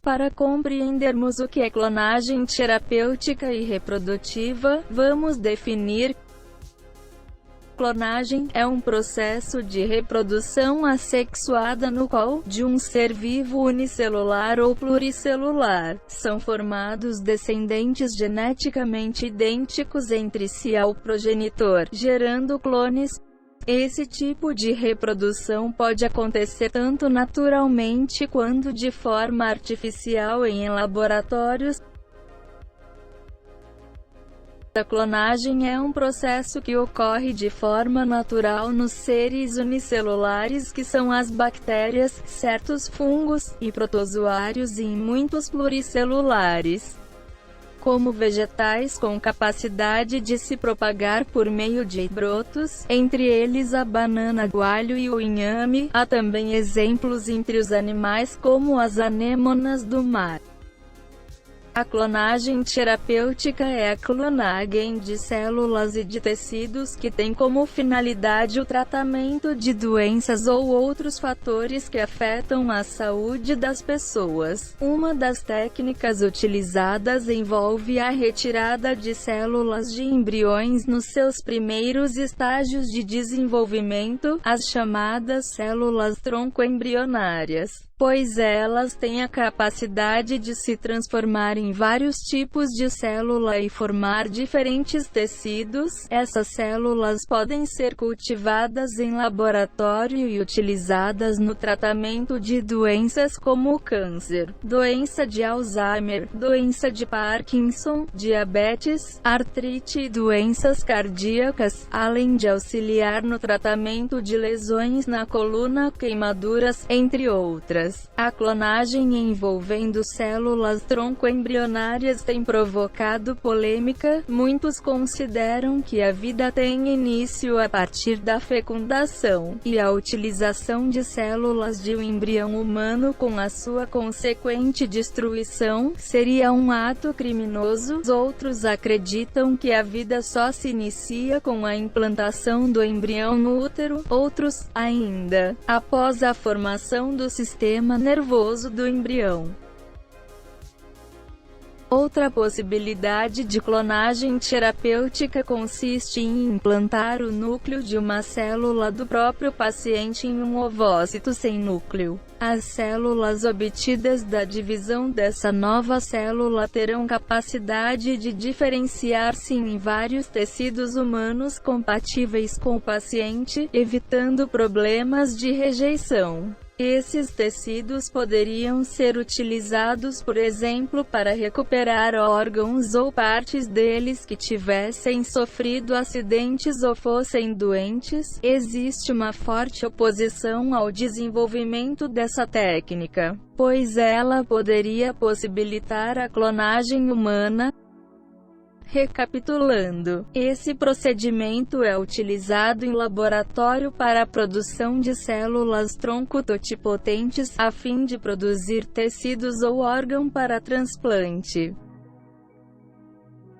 Para compreendermos o que é clonagem terapêutica e reprodutiva, vamos definir. Clonagem é um processo de reprodução assexuada no qual, de um ser vivo unicelular ou pluricelular, são formados descendentes geneticamente idênticos entre si ao progenitor, gerando clones. Esse tipo de reprodução pode acontecer tanto naturalmente quanto de forma artificial em laboratórios. A clonagem é um processo que ocorre de forma natural nos seres unicelulares, que são as bactérias, certos fungos, e protozoários, e em muitos pluricelulares, como vegetais com capacidade de se propagar por meio de brotos, entre eles a banana, o alho e o inhame. Há também exemplos entre os animais como as anêmonas do mar. A clonagem terapêutica é a clonagem de células e de tecidos que tem como finalidade o tratamento de doenças ou outros fatores que afetam a saúde das pessoas. Uma das técnicas utilizadas envolve a retirada de células de embriões nos seus primeiros estágios de desenvolvimento, as chamadas células tronco-embrionárias, pois elas têm a capacidade de se transformar em vários tipos de célula e formar diferentes tecidos. Essas células podem ser cultivadas em laboratório e utilizadas no tratamento de doenças como o câncer, doença de Alzheimer, doença de Parkinson, diabetes, artrite e doenças cardíacas, além de auxiliar no tratamento de lesões na coluna, queimaduras, entre outras. A clonagem envolvendo células tronco-embrionárias tem provocado polêmica. Muitos consideram que a vida tem início a partir da fecundação, e a utilização de células de um embrião humano com a sua consequente destruição seria um ato criminoso. Outros acreditam que a vida só se inicia com a implantação do embrião no útero, outros, ainda, após a formação do sistema nervoso do embrião. Outra possibilidade de clonagem terapêutica consiste em implantar o núcleo de uma célula do próprio paciente em um ovócito sem núcleo. As células obtidas da divisão dessa nova célula terão capacidade de diferenciar-se em vários tecidos humanos compatíveis com o paciente, evitando problemas de rejeição. Esses tecidos poderiam ser utilizados, por exemplo, para recuperar órgãos ou partes deles que tivessem sofrido acidentes ou fossem doentes. Existe uma forte oposição ao desenvolvimento dessa técnica, pois ela poderia possibilitar a clonagem humana. Recapitulando, esse procedimento é utilizado em laboratório para a produção de células tronco totipotentes, a fim de produzir tecidos ou órgão para transplante.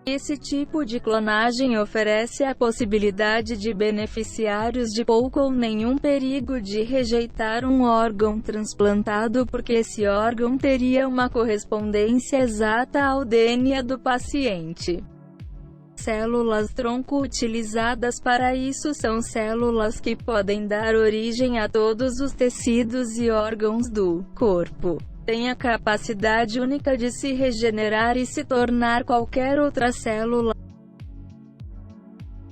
Esse tipo de clonagem oferece a possibilidade de beneficiários de pouco ou nenhum perigo de rejeitar um órgão transplantado, porque esse órgão teria uma correspondência exata ao DNA do paciente. Células tronco utilizadas para isso são células que podem dar origem a todos os tecidos e órgãos do corpo. Tem a capacidade única de se regenerar e se tornar qualquer outra célula.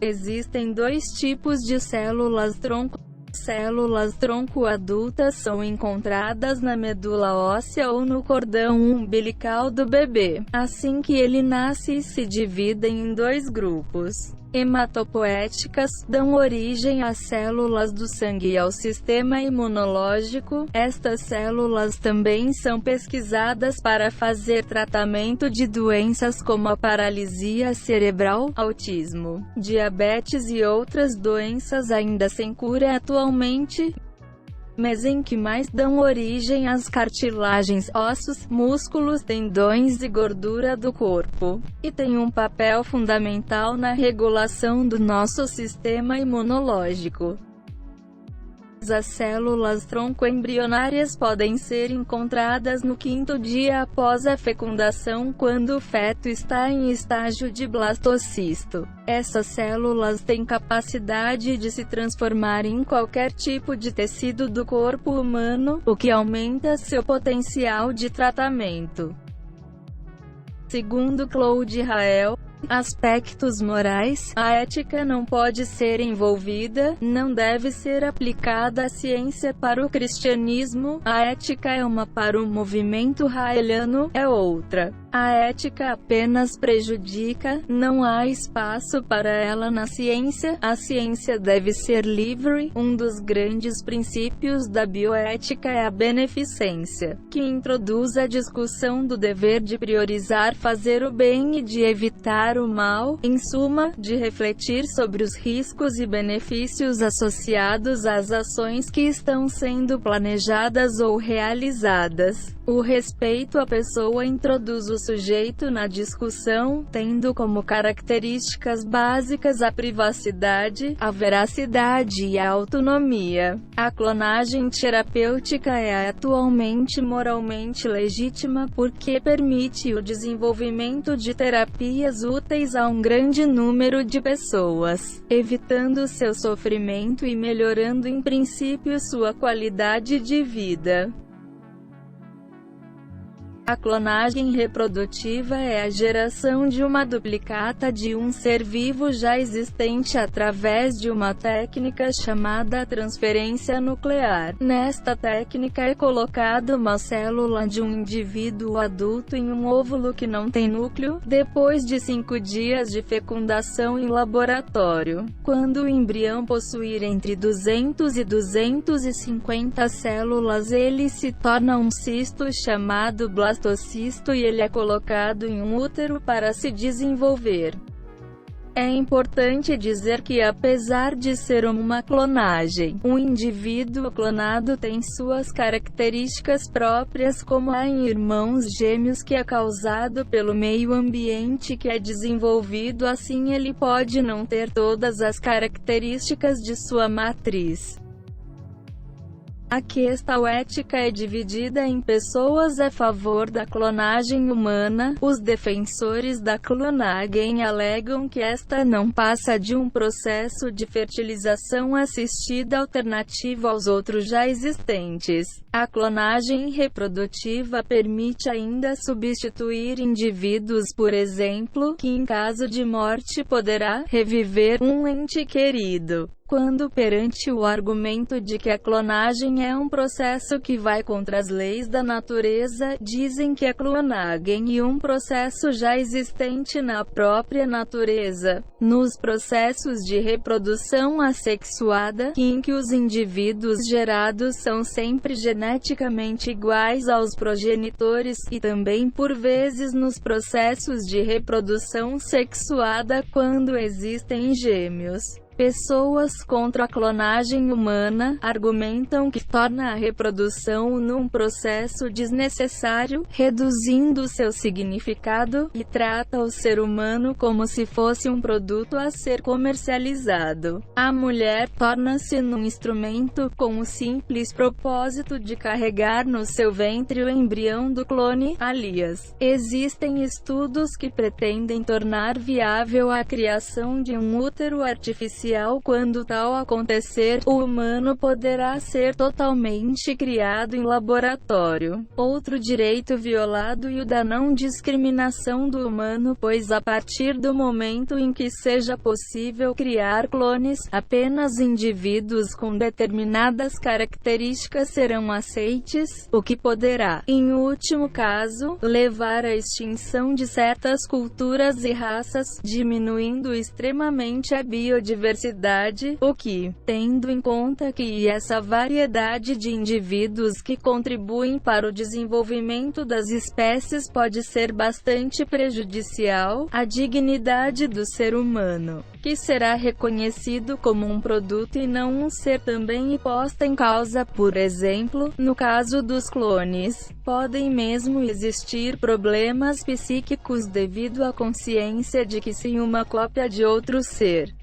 Existem dois tipos de células tronco. Células tronco adultas são encontradas na medula óssea ou no cordão umbilical do bebê. Assim que ele nasce, e se dividem em dois grupos. Hematopoéticas, dão origem às células do sangue e ao sistema imunológico. Estas células também são pesquisadas para fazer tratamento de doenças como a paralisia cerebral, autismo, diabetes e outras doenças ainda sem cura atualmente. mesenquimais dão origem às cartilagens, ossos, músculos, tendões e gordura do corpo, e têm um papel fundamental na regulação do nosso sistema imunológico. As células tronco embrionárias podem ser encontradas no 5º dia após a fecundação, quando o feto está em estágio de blastocisto. Essas células têm capacidade de se transformar em qualquer tipo de tecido do corpo humano, o que aumenta seu potencial de tratamento. Segundo Claude Rael, aspectos morais, a ética não pode ser envolvida, não deve ser aplicada à ciência. Para o cristianismo, a ética é uma, para o movimento raeliano, é outra. A ética apenas prejudica, não há espaço para ela na ciência. A ciência deve ser livre. Um dos grandes princípios da bioética é a beneficência, que introduz a discussão do dever de priorizar fazer o bem e de evitar o mal, em suma, de refletir sobre os riscos e benefícios associados às ações que estão sendo planejadas ou realizadas. O respeito à pessoa introduz o sujeito na discussão, tendo como características básicas a privacidade, a veracidade e a autonomia. A clonagem terapêutica é atualmente moralmente legítima porque permite o desenvolvimento de terapias úteis a um grande número de pessoas, evitando seu sofrimento e melhorando em princípio sua qualidade de vida. A clonagem reprodutiva é a geração de uma duplicata de um ser vivo já existente através de uma técnica chamada transferência nuclear. Nesta técnica é colocada uma célula de um indivíduo adulto em um óvulo que não tem núcleo, depois de 5 dias de fecundação em laboratório. Quando o embrião possuir entre 200 e 250 células, ele se torna um cisto chamado blastocisto e ele é colocado em um útero para se desenvolver. É importante dizer que, apesar de ser uma clonagem, um indivíduo clonado tem suas características próprias, como a em irmãos gêmeos, que é causado pelo meio ambiente que é desenvolvido. Assim, ele pode não ter todas as características de sua matriz. A questão ética é dividida em pessoas a favor da clonagem humana. Os defensores da clonagem alegam que esta não passa de um processo de fertilização assistida alternativo aos outros já existentes. A clonagem reprodutiva permite ainda substituir indivíduos, por exemplo, que em caso de morte poderá reviver um ente querido. Quando perante o argumento de que a clonagem é um processo que vai contra as leis da natureza, dizem que a clonagem é um processo já existente na própria natureza. Nos processos de reprodução assexuada, em que os indivíduos gerados são sempre geneticamente iguais aos progenitores, e também por vezes nos processos de reprodução sexuada, quando existem gêmeos. Pessoas contra a clonagem humana argumentam que torna a reprodução num processo desnecessário, reduzindo seu significado, e trata o ser humano como se fosse um produto a ser comercializado. A mulher torna-se num instrumento com o simples propósito de carregar no seu ventre o embrião do clone, aliás. Existem estudos que pretendem tornar viável a criação de um útero artificial. Quando tal acontecer, o humano poderá ser totalmente criado em laboratório. Outro direito violado é o da não discriminação do humano, pois a partir do momento em que seja possível criar clones, apenas indivíduos com determinadas características serão aceites, o que poderá, em último caso, levar à extinção de certas culturas e raças, diminuindo extremamente a biodiversidade diversidade, o que, tendo em conta que essa variedade de indivíduos que contribuem para o desenvolvimento das espécies pode ser bastante prejudicial à dignidade do ser humano, que será reconhecido como um produto e não um ser também, e posta em causa. Por exemplo, no caso dos clones, podem mesmo existir problemas psíquicos devido à consciência de que se uma cópia de outro ser